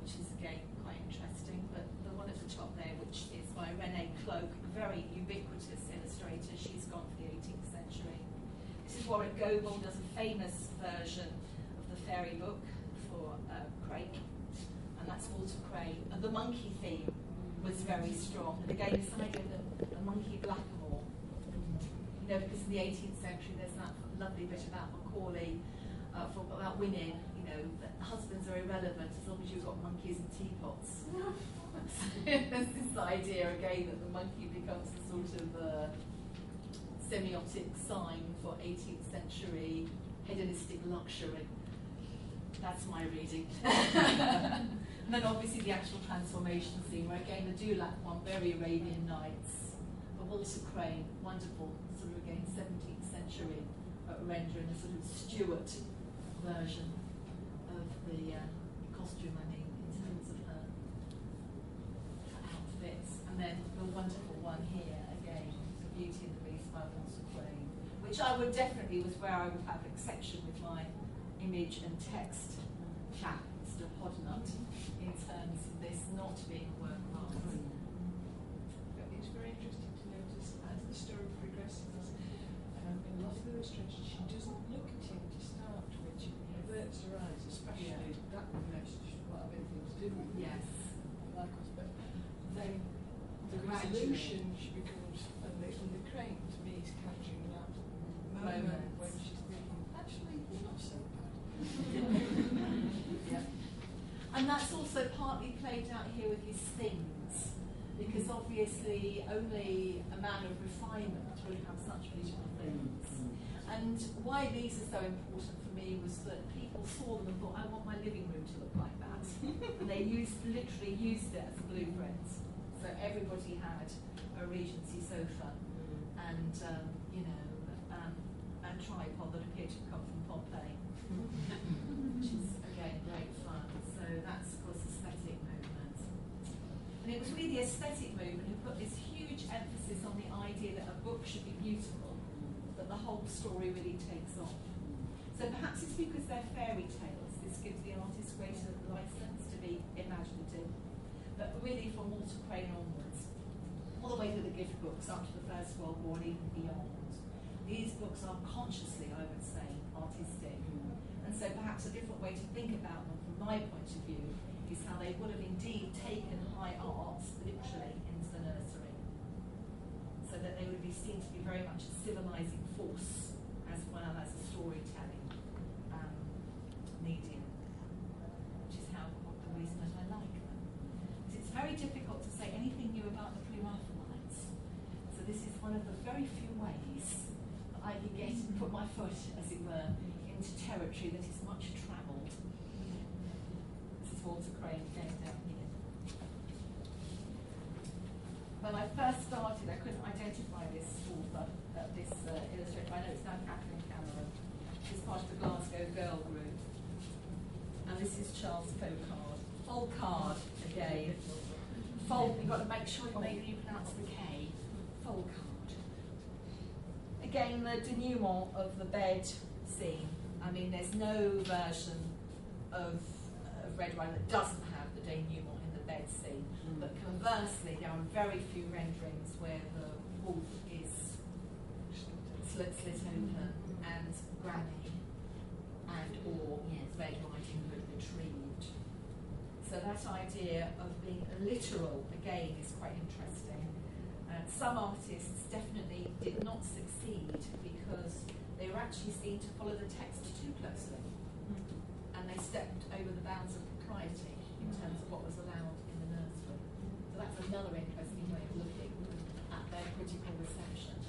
which is again quite interesting. But the one at the top there, which is by Renee Cloak, a very ubiquitous illustrator, she's gone for the 18th century. This is Warwick Goble, does a famous version of the fairy book for Craig, and that's Walter Crane. And the monkey theme was very strong. And again, this idea of a monkey blackamoor. You know, because in the 18th century there's that lovely bit about Macaulay, about women, you know, that husbands are irrelevant as long as you've got monkeys and teapots. There's this idea again that the monkey becomes a sort of semiotic sign for 18th century hedonistic luxury. That's my reading. And then obviously the actual transformation scene, where again the Dulac one, very Arabian Nights. But Walter Crane, wonderful, sort of again 17th century rendering, a sort of Stuart version of the costume, I mean, in terms of her outfits. And then the wonderful one here, again, The Beauty and the Beast by Walter Crane, which I would definitely, was where I would have exception with my image and text chap, Mr. Hodnut, in terms of this not being a work of art. But it's very interesting to notice as the story progresses, in a lot of illustrations, she doesn't look at him to start with. She averts her eyes, especially that one there. She doesn't have anything to do with it. Yes. Like us, but then the Gradually. resolution, she becomes, and the Crane to me is capturing that moment when she's thinking, actually, you're not so bad. Yeah. And that's also partly played out here with his things, because obviously only a man of refinement would have such beautiful things. And why these are so important for me was that people saw them and thought, I want my living room to look like that. And they literally used it as a blueprint. So everybody had a Regency sofa and a tripod that appeared to come from Pompeii, which is again great fun. So that's of course aesthetic movement. And it was really the aesthetic movement who put this huge emphasis on the idea that a book should be beautiful, that the whole story really takes off. So perhaps it's because they're fairy tales. This gives the artist greater license to be imaginative. But really from Walter Crane onwards, all the way through the gift books up to the First World War and even beyond, these books are consciously, I would say, artistic. And so perhaps a different way to think about them from my point of view is how they would have indeed taken high art literally into the nursery. So that they would be seen to be very much a civilizing force as well as a storytelling medium, which is the reason that I like them. Because it's very difficult to say anything new about the Pre-Raphaelites. So this is one of the very few ways that I can get and put my foot, as it were, into territory that is much travelled. This is Walter Crane going down here. When I first started, I couldn't identify this author, this illustrator. I know it's now Kathleen Cameron. She's part of the Glasgow Girl Group. And this is Charles Folcard. Folcard, again. You've got to make sure you pronounce the K. Folcard. Again, the denouement of the bed scene. I mean, there's no version of Red Riding that doesn't have the denouement in the bed scene. But conversely, there are very few renderings where the wolf is slit open and Granny or Red Riding Hood retrieved. So that idea of being literal, again, is quite interesting. Some artists definitely did not succeed because they were actually seen to follow the text too closely. And they stepped over the bounds of propriety in terms of what was allowed in the nursery. So that's another interesting way of looking at their critical reception.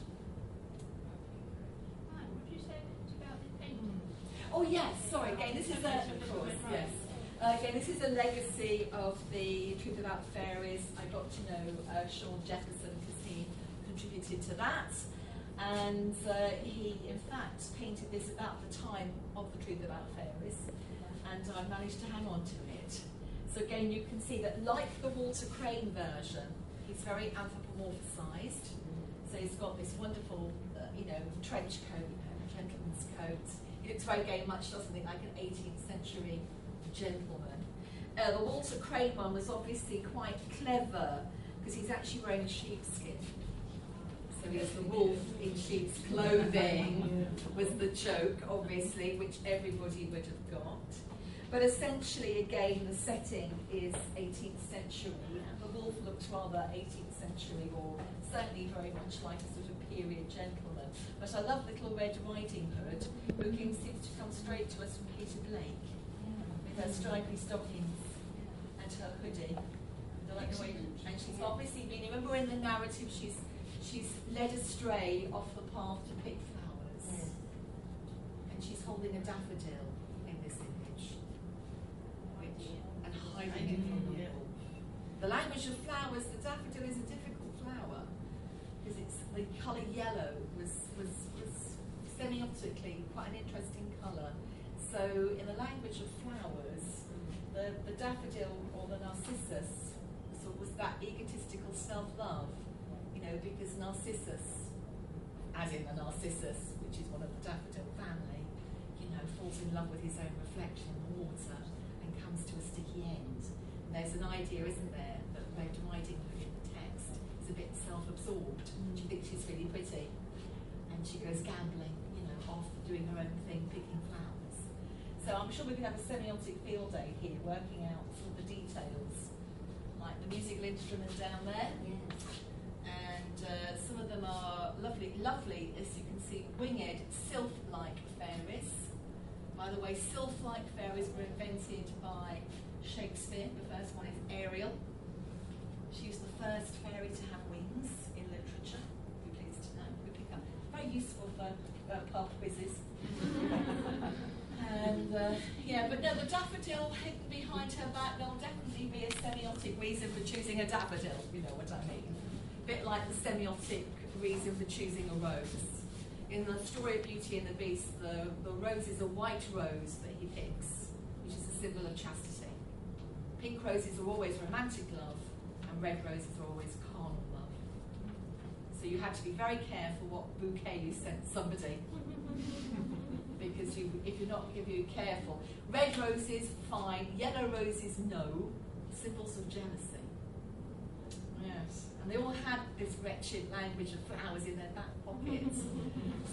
of course, yes. Again, this is a legacy of the Truth About Fairies. I got to know Sean Jefferson because he contributed to that. And he, in fact, painted this about the time of the Truth About Fairies. And I managed to hang on to it. So again, you can see that, like the Walter Crane version, he's very anthropomorphized. So he's got this wonderful, trench coat, gentleman's coat. He looks very gay, much, doesn't he, like an 18th century gentleman. The Walter Crane one was obviously quite clever because he's actually wearing a sheepskin. So he has the wolf in sheep's clothing was the joke, obviously, which everybody would have got. But essentially, again, the setting is 18th century, and the wolf looks rather 18th century, or certainly very much like a sort of period gentleman. But I love Little Red Riding Hood, who seems to come straight to us from Peter Blake, with her stripy stockings and her hoodie. I like the way, and she's obviously been, remember in the narrative, she's led astray off the path to pick flowers, and she's holding a daffodil in this image, and hiding it from the wolf. The language of flowers, the daffodil is a difficult flower because it's the colour yellow was semiotically quite an interesting colour. So in the language of flowers, the daffodil or the narcissus sort of was that egotistical self-love. Because Narcissus, as in the Narcissus, which is one of the daffodil family, falls in love with his own reflection in the water and comes to a sticky end. And there's an idea, isn't there, that Red Riding Hood in the text is a bit self-absorbed. She thinks she's really pretty, and she goes gambling, off doing her own thing, picking flowers. So I'm sure we can have a semiotic field day here, working out some of the details, like the musical instrument down there. And some of them are lovely, as you can see, winged, sylph-like fairies. By the way, sylph-like fairies were invented by Shakespeare. The first one is Ariel. She was the first fairy to have wings in literature. You're pleased to know. We pick up. Very useful for pub quizzes. And but no, the daffodil hidden behind her back, there'll definitely be a semiotic reason for choosing a daffodil. You know what I mean? A bit like the semiotic reason for choosing a rose. In the story of Beauty and the Beast, the rose is a white rose that he picks, which is a symbol of chastity. Pink roses are always romantic love, and red roses are always carnal love. So you have to be very careful what bouquet you send somebody. Because if you're careful. Red roses, fine. Yellow roses, no. Symbols of jealousy. Yes. And they all had this wretched language of flowers in their back pockets.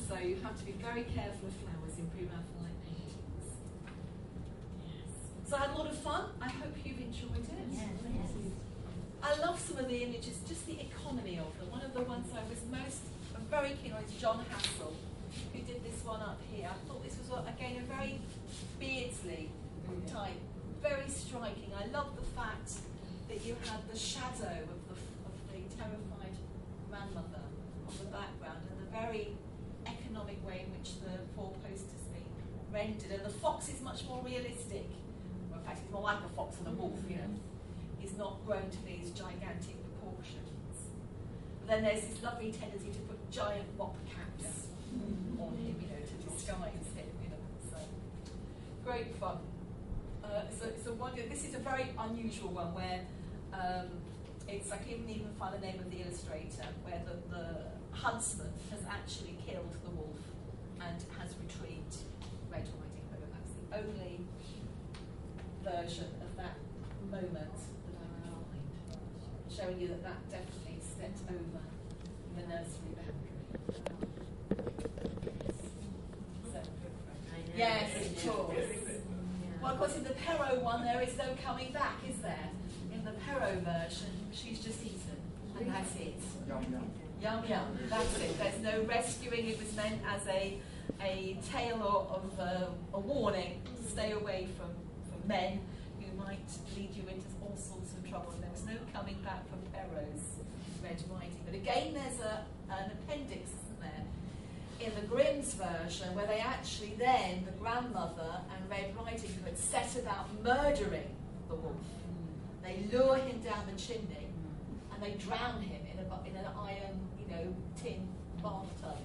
So you have to be very careful of flowers in pre-Raphaelite paintings. Yes. So I had a lot of fun. I hope you've enjoyed it. Yes. I love some of the images, just the economy of them. One of the ones I was very keen on is John Hassel, who did this one up here. I thought this was, again, a very Beardsley type, very striking. I love the fact that you had the shadow of the terrified grandmother on the background, and the very economic way in which the four-post has been rendered. And the fox is much more realistic. Well, in fact, it's more like a fox than a wolf, He's not grown to these gigantic proportions. But then there's this lovely tendency to put giant mop caps on him, to disguise him, So great fun. This is a very unusual one where it's, I couldn't even find the name of the illustrator, where the huntsman has actually killed the wolf and has retrieved Red Riding Hood. And that's the only version of that moment that I could find, showing you that definitely stepped over the nursery boundary. Yes, of course. Well, of course, in the Perrault one, there is no coming back, is there? In the Perrault version, she's just eaten, and that's it. Yum, yum. Yum, yum. That's it. There's no rescuing. It was meant as a tale of a warning to stay away from men who might lead you into all sorts of trouble. And there was no coming back from Perrault's Red Riding. But again, there's an appendix, isn't there? in the Grimm's version, where they actually then, the grandmother and Red Riding Hood, set about murdering the wolf. They lure him down the chimney and they drown him in an iron, tin bathtub.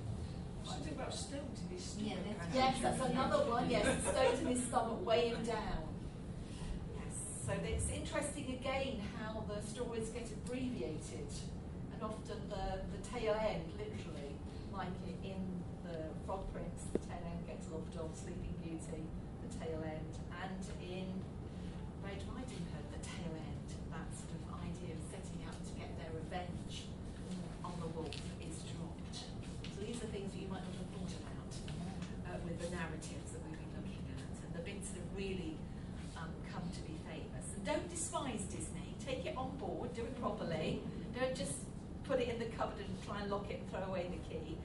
Something about stone to his stomach. Yes, that's another one. Yes, stones in his stomach weigh him down. Yes, so it's interesting again how the stories get abbreviated, and often the tail end, literally, like in the Frog Prince, the tail end gets lopped off, Sleeping Beauty, the tail end, and in Red Riding Hood, the tail end, that sort of idea of setting out to get their revenge on the wolf is dropped. So these are things that you might not have thought about with the narratives that we've been looking at, and the bits that have really come to be famous. And don't despise Disney. Take it on board, do it properly. Don't just put it in the cupboard and try and lock it and throw away the key.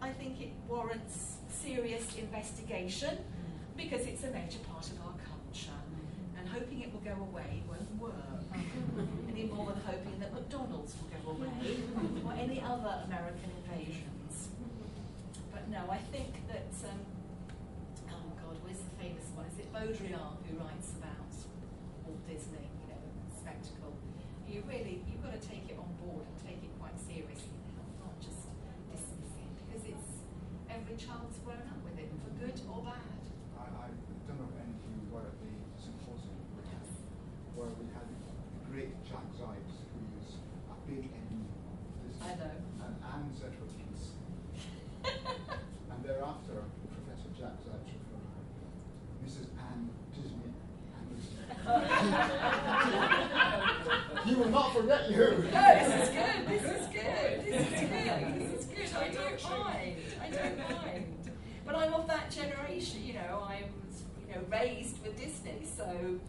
I think it warrants serious investigation because it's a major part of our culture. And hoping it will go away won't work any more than hoping that McDonald's will go away or any other American invasions. But no, I think that, oh God, where's the famous one? Is it Baudrillard who writes about Walt Disney, spectacle? You've got to take it on board and take it quite seriously now, not just dismiss it, because every child's grown up with it, for good or bad. I don't know if any of you were at the symposium where we had the great Jack Zipes, who is a big enemy of Disney. I know. And Anne Zetterkees. And thereafter, Professor Jack Zipes referred to her, Mrs. Anne Disney Andersen. He will not forget you. No, this is good. This is good. This is good. This is good. I don't mind. I don't mind. But I'm of that generation. I was, raised with Disney, so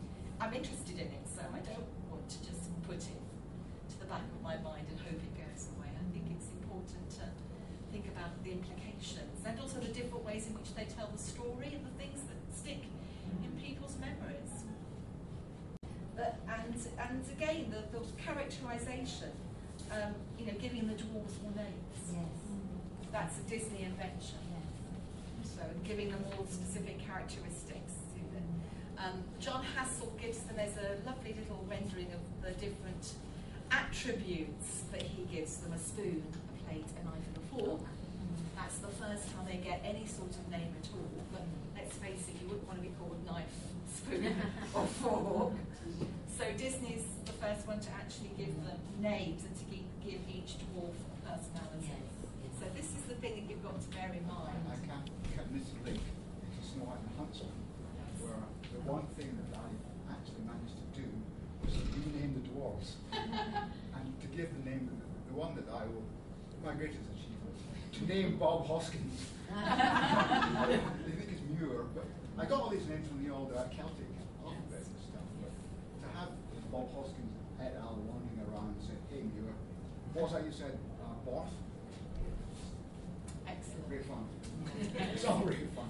I'm interested in it. So I don't want to just put it to the back of my mind and hope it goes away. I think it's important to think about the implications and also the different ways in which they tell the story and the things that stick in people's memories. And again, the characterisation, giving the dwarves more names. Yes. That's a Disney invention. Yes. So giving them all specific characteristics to them. John Hassel gives them as a lovely little rendering of the different attributes that he gives them: a spoon, a plate, a knife and a fork. That's the first time they get any sort of name at all. But let's face it, you wouldn't want to be called knife, spoon or fork. So Disney's the first one to actually give them names and to give each dwarf a personality. Yes. So this is the thing that you've got to bear in mind. I can't miss a link to Snow White and the Huntsman, where the one thing that I actually managed to do was to rename the dwarves and to give the name, the one that my greatest achievement, to name Bob Hoskins. They think it's Muir, but I got all these names from the old Celtic alphabet and stuff. But to have Bob Hoskins et al. Wandering around and say, "Hey Muir, what was that you said? Borth?" Excellent. Great fun. It's all really fun.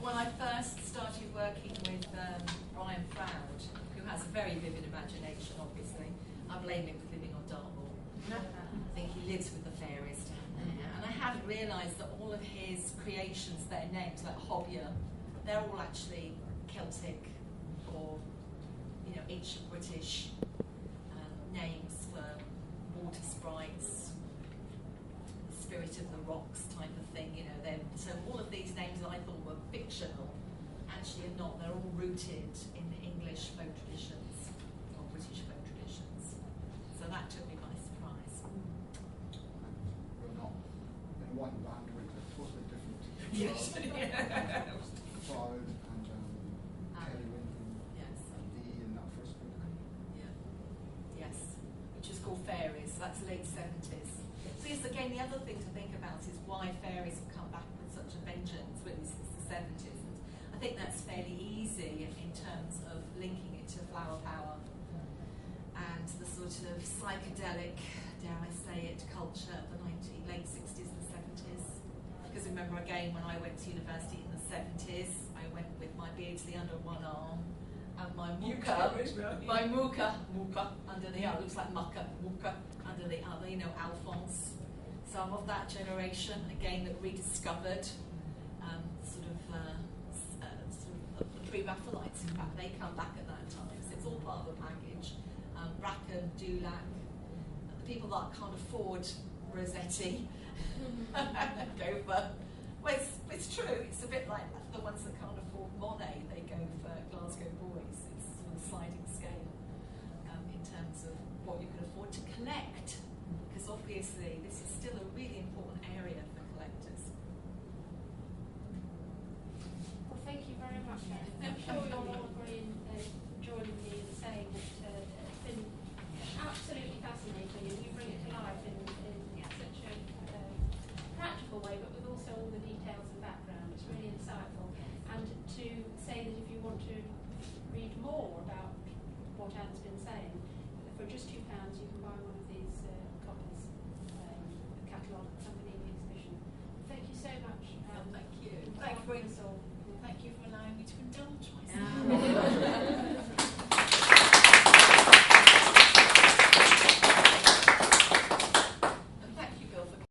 When I first started working with Brian Froud, who has a very vivid imagination, obviously, I blame him for living on Dartmoor. I think he lives with the fairies down there. And I hadn't realised that all of his creations, their names, like Hobbier, they're all actually Celtic or ancient British names for water sprites, spirit of the rocks type of thing. So all of these names that I thought were fictional actually are not. They're all rooted in English folk traditions or British folk traditions. So that took me by surprise. We're not in one band with a totally different Yes. Cloud and Kelly Windham Yes. and Lee in that first book. Yeah. Yes. Which is called Fairies. So that's late 70s. So yes, again, the other thing to think about is why fairies have come back with such a vengeance when this is the 70s. And I think that's fairly easy in terms of linking it to flower power and the sort of psychedelic, dare I say it, culture of the late 60s and 70s. Because remember again, when I went to university in the 70s, I went with my Beardsley under one arm and my muka under the other. Looks like mucka, muka under the other. Alphonse. So I'm of that generation, again, that rediscovered the pre-Raphaelites. In fact, they come back at that time, so it's all part of the package. Rackham, Dulac, the people that can't afford Rossetti go for. Well, it's true. It's a bit like the ones that can't afford Monet. They go for Glasgow Boys. It's sort of a sliding scale in terms of what you can afford to collect, because obviously this is still a really important area for collectors. Well, thank you very much, Karen. I'm sure you'll all agree and join me in saying that it's been absolutely fascinating, and you bring it to life in such a practical way, but with also all the details and background. It's really insightful. And to say that if you want to read more about what Anne's been saying, for just £2 you can buy one of these copies, the catalogue accompanying the exhibition. Thank you so much. Thank you. Thank you.